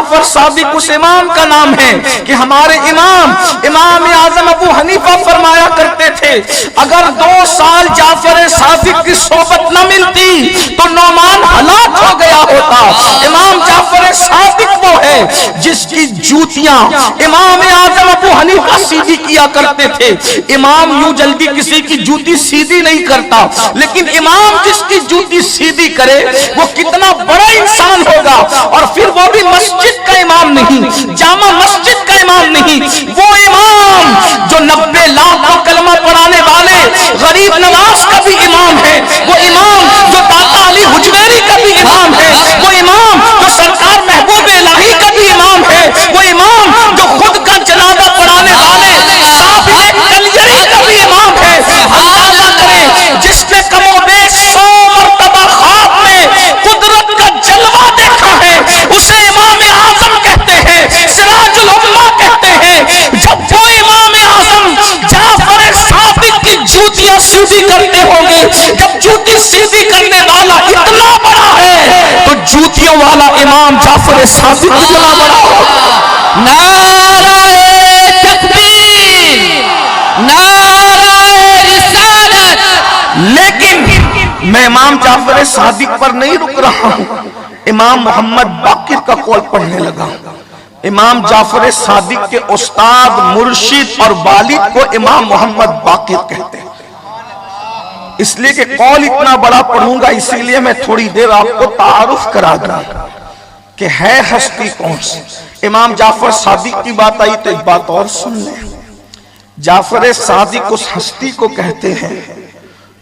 جعفر صادق اس امام کا نام ہے کہ ہمارے امام اعظم ابو حنیفہ فرمایا کرتے تھے اگر 2 سال جعفر صادق کی صحبت نہ ملتی تو نعمان ہلاک ہو گیا ہوتا۔ امام جعفر صادق وہ ہے جس کی جوتیاں امام اعظم ابو حنیفہ سیدھی کیا کرتے تھے۔ امام یوں جلدی کسی کی جوتی سیدھی نہیں کرتا، لیکن امام جس کی جوتی سیدھی کرے وہ کتنا بڑا انسان ہوگا، اور پھر وہ بھی مسجد کا امام نہیں، جامع مسجد کا امام نہیں، وہ امام جو 90 لاکھ کو کلمہ پڑھانے والے غریب نواز کا بھی امام ہے، وہ امام جو داتا علی حجویری کا بھی امام ہے، وہ امام جو سرکار محبوب الہی کا بھی امام ہے، وہ امام جو خود کا جنازہ پڑھانے والے صاحب کلیری کا بھی امام ہے۔ اندازہ کریں جس نے کم و بیش 100 مرتبہ خواب میں قدرت کا جلوہ دیکھا ہے اسے امام اعظم کہتے ہیں، سراج الامہ کہتے ہیں۔ جب وہ امام اعظم جعفر صادق کی جوتیاں سیدھی کرتے ہوں گے، جب جوتی سیدھی کرنے والا اتنا بڑا ہے تو جوتیوں والا امام جعفر صادق اتنا بڑا ہوگا۔ نعرہ تکبیر، نعرہ رسالت۔ لیکن میں امام جعفر صادق پر نہیں رک رہا ہوں، امام محمد باقر کا قول پڑھنے لگا۔ امام جعفر صادق کے استاد، مرشد اور والد کو امام محمد باقر کہتے ہیں۔ اس لیے کہ قول اتنا بڑا پڑھوں گا، اسی لیے میں تھوڑی دیر آپ کو تعارف کرا دوں کہ ہے ہستی کون سی۔ امام جعفر صادق کی بات آئی تو ایک بات اور سن لیں۔ جعفر صادق اس ہستی کو کہتے ہیں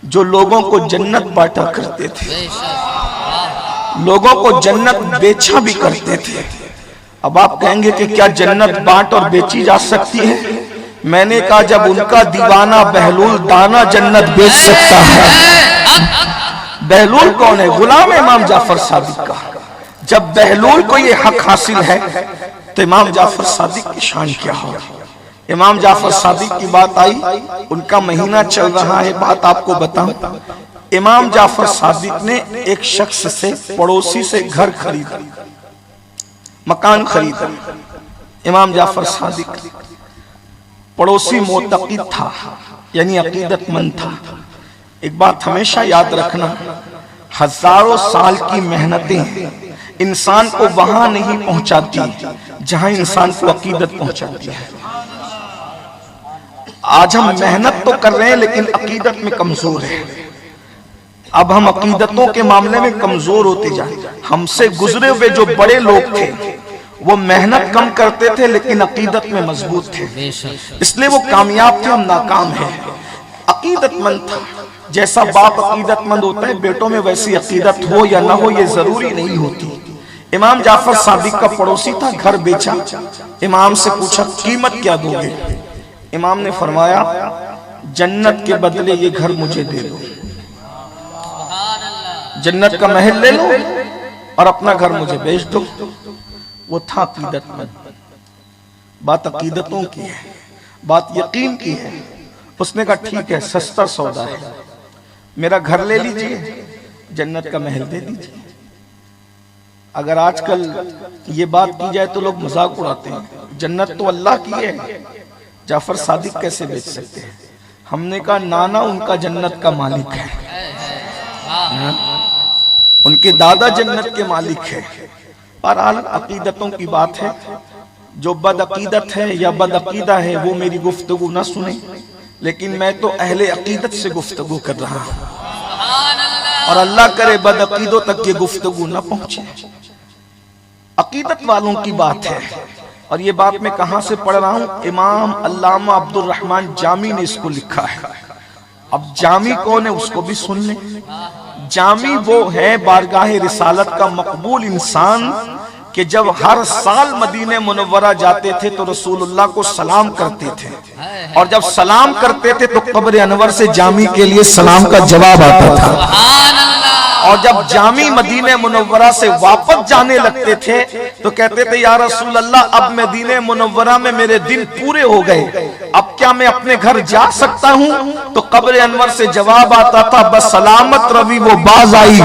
جو لوگوں کو جنت بانٹا کرتے تھے، لوگوں کو جنت بیچا بھی کرتے تھے۔ اب آپ کہیں گے کہ کیا جنت بانٹ اور بیچی جا سکتی ہے؟ میں نے کہا جب ان کا دیوانہ بہلول دانا جنت بیچ سکتا ہے۔ بہلول کون ہے؟ غلام امام جعفر صادق کا۔ جب بہلول کو یہ حق حاصل ہے تو امام جعفر صادق کی شان کیا ہو۔ امام جعفر صادق کی بات آئی، ان کا مہینہ چل رہا ہے، بات آپ کو بتاؤں۔ امام جعفر صادق نے ایک شخص سے، پڑوسی سے گھر خریدا، مکان خریدا۔ امام جعفر صادق پڑوسی معتقد تھا، یعنی عقیدت مند تھا۔ ایک بات ہمیشہ یاد رکھنا، ہزاروں سال کی محنتیں انسان کو وہاں نہیں پہنچاتی جہاں انسان کو عقیدت پہنچاتی ہے۔ آج ہم محنت تو کر رہے ہیں لیکن عقیدت میں کمزور ہیں۔ اب ہم عقیدتوں کے معاملے میں کمزور ہوتے جائیں۔ ہم سے گزرے ہوئے جو بڑے لوگ تھے وہ محنت کم کرتے تھے لیکن عقیدت میں مضبوط تھے، اس لیے وہ کامیاب تھے، ہم ناکام ہیں۔ عقیدت مند تھا، جیسا باپ عقیدت مند ہوتا ہے بیٹوں میں ویسی عقیدت ہو یا نہ ہو یہ ضروری نہیں ہوتی۔ امام جعفر صادق کا پڑوسی تھا، گھر بیچا۔ امام سے پوچھا قیمت کیا دو گے؟ امام نے فرمایا جنت کے بدلے یہ گھر مجھے دے دو، جنت کا محل لے لو اور اپنا گھر مجھے بیچ دو۔ وہ تھا عقیدت مند۔ بات عقیدتوں کی ہے، بات یقین کی ہے۔ اس نے کہا ٹھیک ہے، سستا سودا ہے، میرا گھر لے لیجئے، جنت کا محل دے دیجئے۔ اگر آج کل یہ بات کی جائے تو لوگ مذاق اڑاتے ہیں، جنت تو اللہ کی ہے، جعفر صادق کیسے بیچ سکتے ہیں؟ ہم نے کہا نانا ان کا جنت کا مالک ہے، ان کے دادا جنت کے مالک ہے۔ بہرحال عقیدتوں کی بات ہے، جو بد عقیدت ہے یا بد عقیدہ ہے وہ میری گفتگو نہ سنیں، لیکن میں تو اہل عقیدت سے گفتگو کر رہا ہوں، اور اللہ کرے بد عقیدوں تک یہ گفتگو نہ پہنچے۔ عقیدت والوں کی بات ہے، اور یہ بات میں کہاں سے پڑھ رہا ہوں؟ امام علامہ عبد الرحمن جامی نے اس کو لکھا ہے۔ اب جامی کون ہے اس کو بھی سن لیں۔ جامی وہ ہے بارگاہ رسالت کا مقبول انسان کہ جب ہر سال مدینہ منورہ جاتے تھے تو رسول اللہ کو سلام کرتے تھے، اور جب سلام کرتے تھے تو قبر انور سے جامی کے لیے سلام کا جواب آتا تھا، اور جب جامی مدینہ منورہ سے واپس جانے لگتے تھے تو کہتے تھے یا رسول اللہ اب مدینہ منورہ میں میرے دن پورے ہو گئے، اب کیا میں اپنے گھر جا سکتا ہوں؟ تو قبر انور سے جواب آتا تھا بس سلامت روی وہ باز آئی،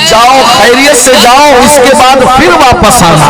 جاؤ خیریت سے جاؤ، اس کے بعد پھر واپس آنا۔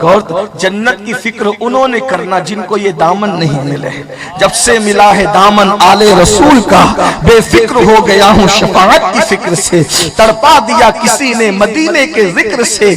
غور، جنت کی فکر انہوں نے کرنا جن کو یہ دامن نہیں ملے. جب سے ملا ہے دامن آل رسول کا، بے فکر ہو گیا ہوں شفاعت کی فکر سے. تڑپا دیا کسی نے مدینے کے ذکر سے،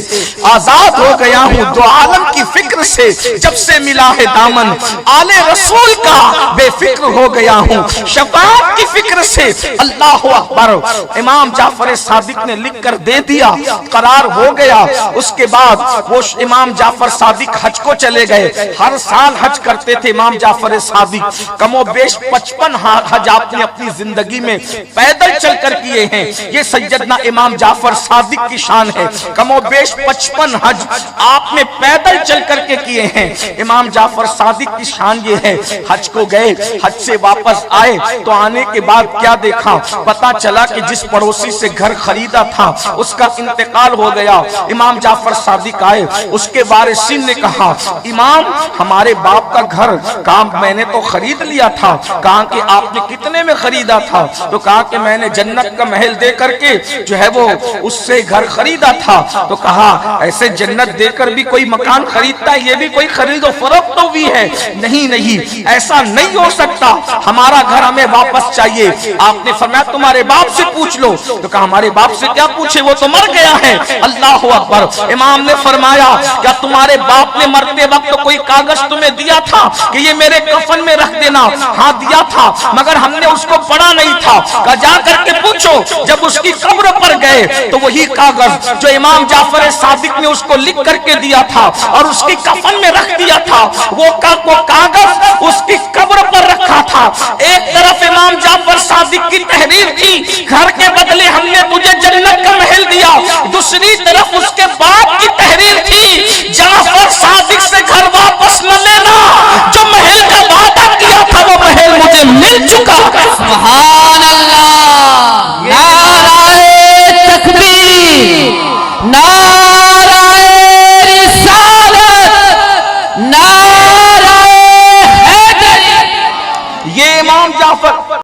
آزاد ہو گیا ہوں دو عالم کی فکر سے. جب سے ملا ہے دامن آل رسول کا، بے فکر ہو گیا ہوں شفاعت کی فکر سے. اللہ اکبر. امام جعفر صادق نے لکھ کر دے دیا، قرار ہو گیا. اس کے بعد وہ امام جعفر صادق حج کو چلے گئے. ہر سال حج کرتے تھے امام جعفر صادق. کم و بیش 55 حج آپ نے اپنی زندگی میں پیدل چل کر کیے ہیں. یہ سیدنا امام جعفر صادق کی شان ہے. کم و بیش 55 حج آپ نے پیدل چل کر کے کیے ہیں. امام جعفر صادق کی شان یہ ہے. حج کو گئے، حج سے واپس آئے تو آنے کے بعد کیا دیکھا؟ پتا چلا کہ جس پڑوسی سے گھر خریدا تھا اس کا انتقال ہو گیا. امام جعفر صادق آئے، اس کے وارثین نے کہا امام ہمارے باپ کا گھر. کہا میں نے تو خرید لیا تھا. کہا کہ آپ نے کتنے میں خریدا تھا؟ تو کہا کہ میں نے جنت کا محل دے کر کے جو ہے وہ اس سے گھر خریدا تھا. تو کہا ایسے جنت دے کر بھی کوئی مکان خریدتا ہے؟ یہ بھی کوئی خرید و فروخت تو بھی ہے. نہیں ایسا نہیں ہو سکتا، ہمارا گھر ہمیں واپس چاہیے. آپ نے فرمایا تمہارے باپ سے پوچھ لو. تو کہا ہمارے باپ سے کیا پوچھے، وہ تو مر گیا ہے. اللہ اکبر. امام نے فرمایا کیا تمہارے باپ نے مرتے وقت کوئی کاغذ تمہیں دیا تھا کہ یہ میرے کفن میں رکھ دینا؟ ہاں دیا تھا، مگر ہم نے اس کو پڑھا نہیں تھا. کہا جا کر کے پوچھو. جب اس کی قبر پر گئے تو وہی کاغذ جو امام جعفر صادق نے اس کو لکھ کر کے دیا تھا اور اس کی کفن میں رکھ دیا تھا، وہ کاغذ اس کی قبر پر رکھا تھا. ایک طرف امام جعفر صادق کی تحریر تھی، گھر کے بدلے ہم نے تجھے جنت کا محل دیا. دوسری طرف اس کے باپ کی تحریر تھی، جعفر صادق سے گھر واپس نہ لینا، جو محل کا وعدہ کیا تھا وہ محل مجھے مل چکا. سبحان اللہ. نعرہ تکبیر، نعرہ رسالت، نعرہ حیدری. یہ امام جعفر